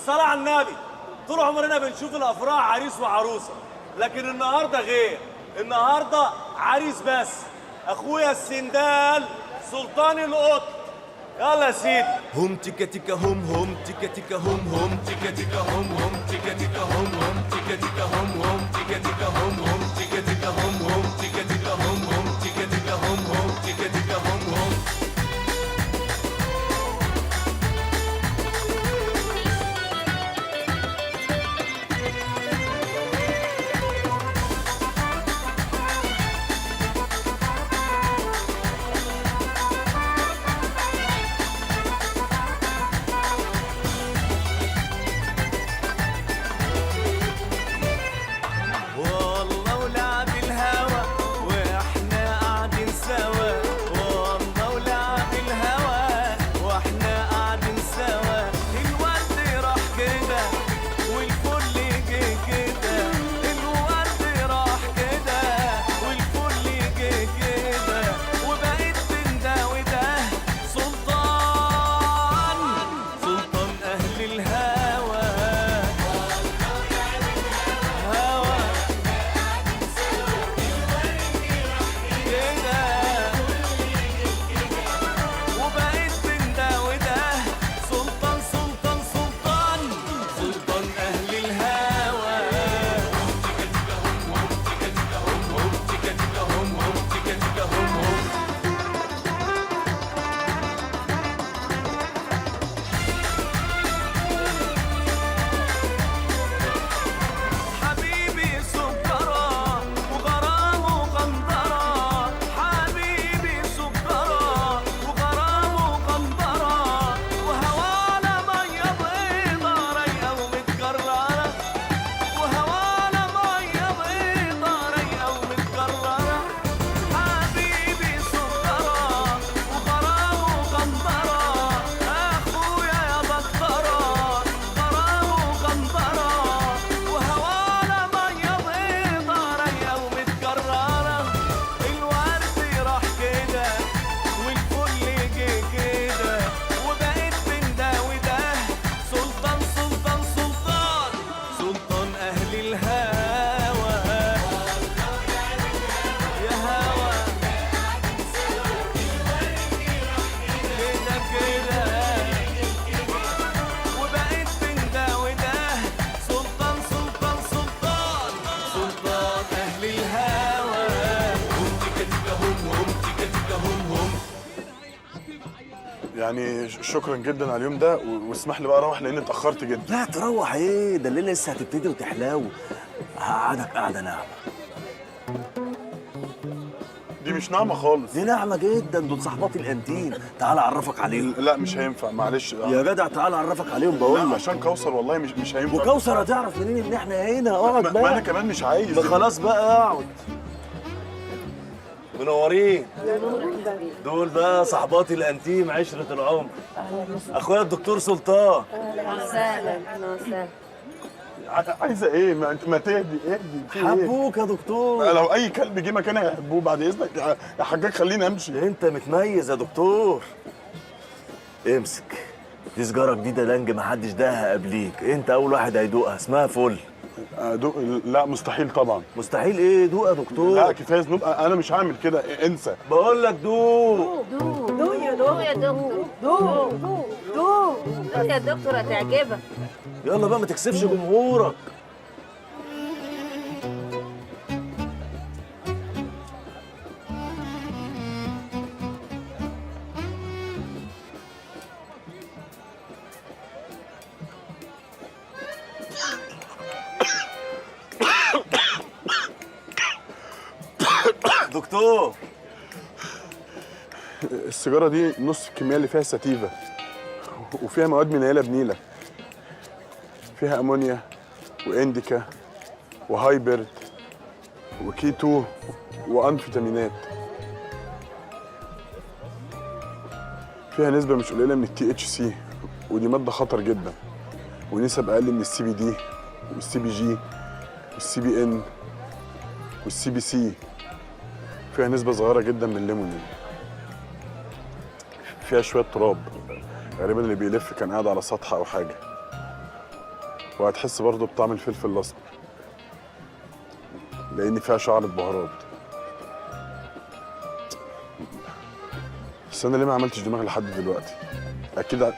بالصلاة على النبي. طول عمرنا بنشوف الافراح عريس وعروسه، لكن النهارده غير. النهارده عريس بس، اخويا السندال سلطان القط. يلا يا سيدي. هم تيكا تيكا هم تيكا تيكا هم تيكا تيكا هم تيكا تيكا هم تيكا تيكا هم تيكا تيكا هم تيكا تيكا هم تيكا تيكا هم تيكا تيكا هم تيكا تيكا هم. يعني شكرا جدا على اليوم ده، واسمح لي بقى اروح لاني اتاخرت جدا. لا تروح ايه؟ ده الليله لسه هتبتدي وتحلاو. هقعدك قعده ناعمه. دي مش ناعمه خالص. دي ناعمه جدا، دول صحباتي الانتيم. تعال اعرفك عليهم. لا مش هينفع، معلش. يا جدع تعال اعرفك عليهم بقول لك. لا عشان كوثر والله مش هينفع. وكوثر هتعرف منين ان احنا هنا؟ اقعد بقى. ما انا كمان مش عايز. خلاص بقى اقعد. منورين. دول بقى صحباتي الانتيم، عشرة العمر. اخويا الدكتور سلطان. اهلا وسهلا. اهلا وسهلا. عايزه ايه؟ ما تهدي اهدي. حبوك يا دكتور. لو اي كلب جه مكاني هيحبوه بعد اذنك يا حجاج، خليني امشي. انت متميز يا دكتور. امسك، دي سجاره جديده لانج محدش داها قبليك، انت اول واحد هيدوقها، اسمها فل. دوق؟ لا مستحيل طبعا. مستحيل ايه؟ دوق يا دكتور. لا كفايه ذنوب، انا مش هعمل كده، انسى. بقول لك دوق. دوق يا دكتور. دوق يا دكتور هتعجبك. يلا بقى ما تكسفش جمهورك. دكتور، السيجاره دي نص الكميه اللي فيها ساتيفا، وفيها مواد منيله بنيله، فيها امونيا وانديكا وهايبرد وكيتو وانفيتامينات، فيها نسبه مش قليله من التي اتش سي، ودي ماده خطر جدا، ونسب اقل من السي بي دي والسي بي جي والسي بي ان والسي بي سي، فيها نسبه صغيره جدا من الليمونين، فيها شويه تراب غالبا اللي بيلف كان قاعد على سطح او حاجه. وهتحس برضه بطعم الفلفل الاسمر لان فيها شعرة بهارات. بس انا ليه ما عملتش دماغ لحد دلوقتي؟ اكيد